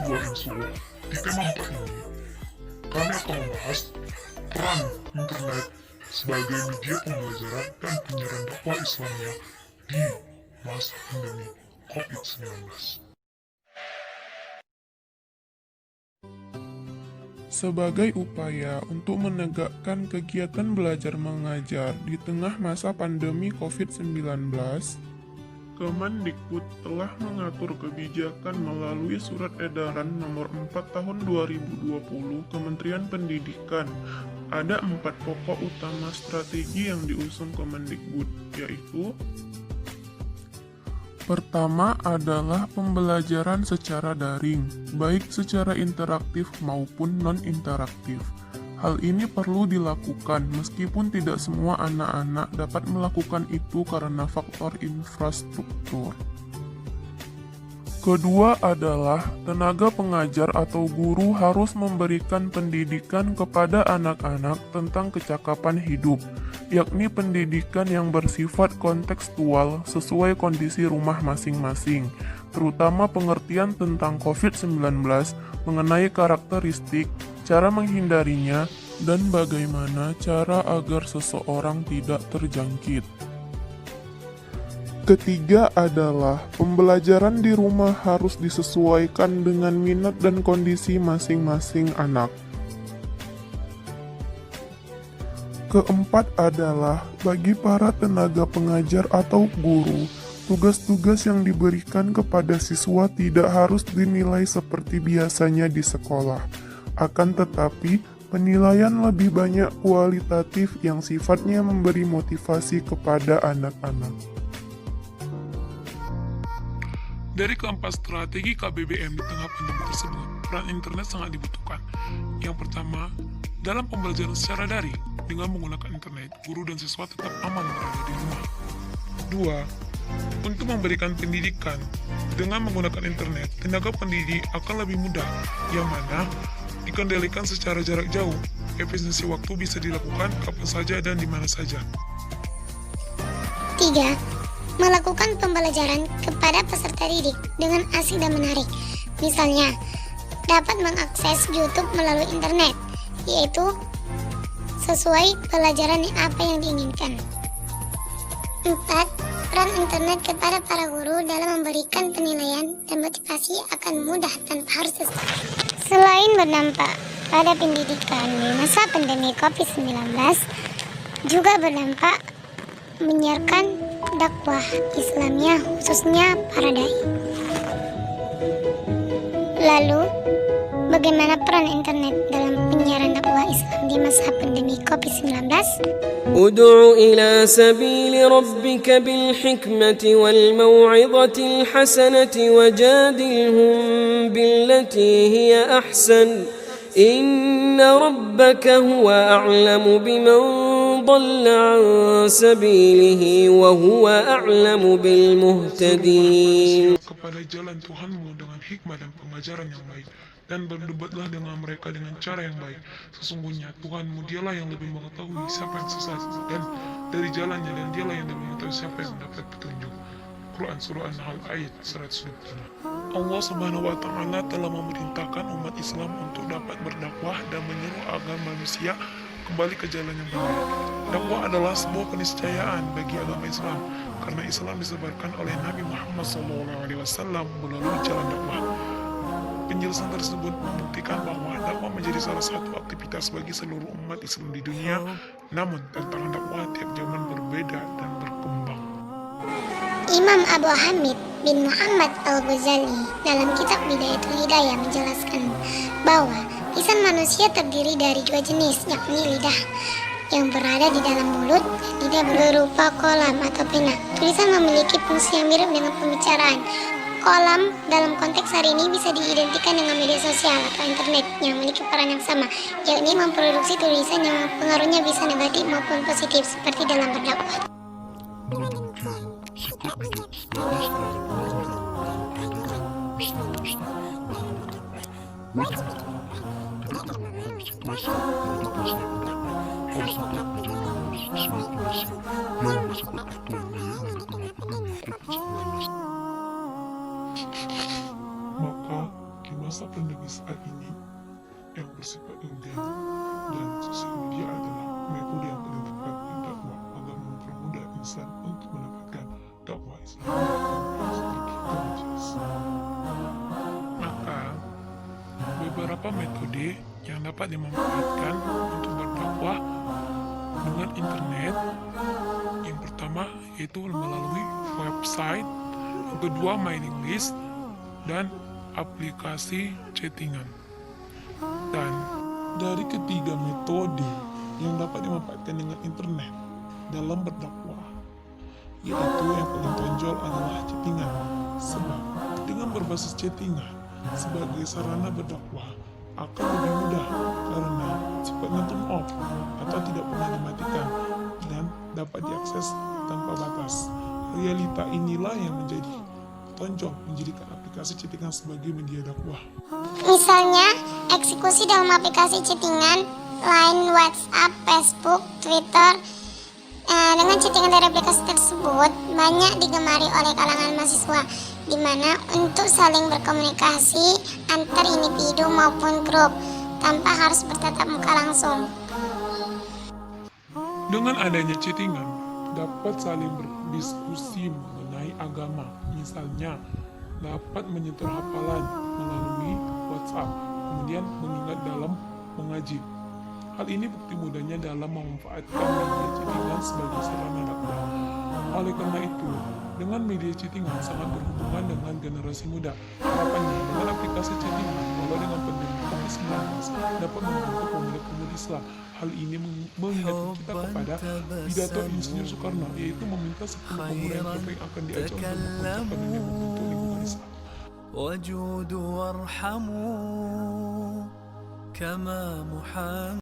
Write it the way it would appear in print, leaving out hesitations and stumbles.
2 Insuro. Di tema 4 ini, kami akan membahas peran internet sebagai media pembelajaran dan penyiaran dakwah Islamiyah di masa pandemi COVID-19. Sebagai upaya untuk menegakkan kegiatan belajar mengajar di tengah masa pandemi COVID-19, Kemendikbud telah mengatur kebijakan melalui Surat Edaran Nomor 4 Tahun 2020 Kementerian Pendidikan. Ada 4 pokok utama strategi yang diusung Kemendikbud, yaitu: pertama adalah pembelajaran secara daring, baik secara interaktif maupun non-interaktif. Hal ini perlu dilakukan meskipun tidak semua anak-anak dapat melakukan itu karena faktor infrastruktur. Kedua adalah tenaga pengajar atau guru harus memberikan pendidikan kepada anak-anak tentang kecakapan hidup, yakni pendidikan yang bersifat kontekstual sesuai kondisi rumah masing-masing, terutama pengertian tentang COVID-19 mengenai karakteristik, cara menghindarinya, dan bagaimana cara agar seseorang tidak terjangkit. Ketiga adalah pembelajaran di rumah harus disesuaikan dengan minat dan kondisi masing-masing anak. Keempat adalah bagi para tenaga pengajar atau guru, tugas-tugas yang diberikan kepada siswa tidak harus dinilai seperti biasanya di sekolah. Akan tetapi, penilaian lebih banyak kualitatif yang sifatnya memberi motivasi kepada anak-anak. Dari keempat strategi KBBM di tengah pandemi tersebut, peran internet sangat dibutuhkan. Yang pertama, dalam pembelajaran secara daring, dengan menggunakan internet, guru dan siswa tetap aman berada di rumah. Dua, untuk memberikan pendidikan, dengan menggunakan internet, tenaga pendidik akan lebih mudah, yang mana dikendalikan secara jarak jauh. Efisiensi waktu bisa dilakukan kapan saja dan di mana saja. 3. Melakukan pembelajaran kepada peserta didik dengan asik dan menarik. Misalnya, dapat mengakses YouTube melalui internet, yaitu sesuai pelajaran apa yang diinginkan. 4. Peran internet kepada para guru dalam memberikan penilaian dan motivasi akan mudah tanpa harus sesuai. Selain berdampak pada pendidikan di masa pandemi COVID-19, juga berdampak menyiarkan dakwah Islamiyah khususnya para dai. Lalu, bagaimana peran internet dalam penyiaran dakwah Islam di masa pandemi COVID-19? ادع إلى سبيل ربك بالحكمة والموعظة الحسنة وجادلهم بالتي هي أحسن إن ربك هو أعلم بمن ضل عن سبيله وهو أعلم بالمهتدين. Kepada jalan Tuhanmu dengan hikmah dan pengajaran yang baik, dan berdebatlah dengan mereka dengan cara yang baik. Sesungguhnya Tuhanmu dialah yang lebih mengetahui siapa yang sesat dan dari jalannya, dan dialah yang lebih mengetahui siapa yang mendapat petunjuk. Quran Surah An-Nahl ayat 125. Allah Subhanahu wa Ta'ala telah memerintahkan umat Islam untuk dapat berdakwah dan menyeru agar manusia kembali ke jalan yang benar. Dakwah adalah sebuah keniscayaan bagi agama Islam, karena Islam disebarkan oleh Nabi Muhammad SAW melalui jalan dakwah. Penjelasan tersebut membuktikan bahwa dakwah menjadi salah satu aktivitas bagi seluruh umat Islam di dunia, namun tantangan dakwah tiap zaman berbeda dan berkembang. Imam Abu Hamid bin Muhammad Al-Ghazali dalam kitab Bidayatul Hidayah menjelaskan bahwa lisan manusia terdiri dari 2 jenis, yakni lidah yang berada di dalam mulut dan lidah berupa kolam atau pena. Tulisan memiliki fungsi yang mirip dengan pembicaraan. Kolam dalam konteks hari ini bisa diidentikan dengan media sosial atau internet yang memiliki peran yang sama, yakni memproduksi tulisan yang pengaruhnya bisa negatif maupun positif seperti dalam berdakwah. Dengan demikian, sikap bijak strategis dalam penanganan pandemi COVID-19 dalam berdakwah. Wajib tidak terlalu situasi yang dipasang pendakwah harus tetap dijalankan sesuai kondisi yang bersifat aktual layaknya di tengah pandemi COVID-19. Maka, di masa masa pandemi saat ini yang bersifat enggan dan sosial media adalah metode yang paling tepat berdakwah agar mempermudah insan untuk mendapatkan dakwah Islam yang sedikit religius. Maka beberapa metode yang dapat dimanfaatkan untuk berdakwah dengan internet. Yang pertama yaitu melalui website, yang kedua mailing list, dan aplikasi chattingan. Dan dari ketiga metode yang dapat dimanfaatkan dengan internet dalam berdakwah, yaitu yang paling tonjol adalah chattingan. Sebab dengan berbasis chattingan sebagai sarana berdakwah akan lebih mudah karena sifatnya turn off atau tidak pernah dimatikan dan dapat diakses tanpa batas. Realita inilah yang menjadi tonjol menjadikan aplikasi chattingan sebagai media dakwah. Misalnya, eksekusi dalam aplikasi chattingan, Line, WhatsApp, Facebook, Twitter. Dengan chattingan dari aplikasi tersebut banyak digemari oleh kalangan mahasiswa, di mana untuk saling berkomunikasi antar individu maupun grup tanpa harus bertatap muka langsung. Dengan adanya chattingan, dapat saling berdiskusi mengenai agama. Misalnya, dapat menyetor hafalan melalui WhatsApp, kemudian mengingat dalam mengaji. Hal ini bukti mudahnya dalam memanfaatkan media chattingan sebagai sarana dakwah. Oleh karena itu, dengan media chattingan sangat berhubungan dengan generasi muda. Harapannya, dengan aplikasi chattingan, walau dengan pandemi COVID-19, dapat membentuk pemuda-pemudi Islam. Hal ini mengingatkan kita kepada pidato Insinyur Soekarno, yaitu meminta 10 pemuda yang perfect akan diajak untuk memperkuat dunia membentuk lingkungan Islam. وجود وارحموا كما محمد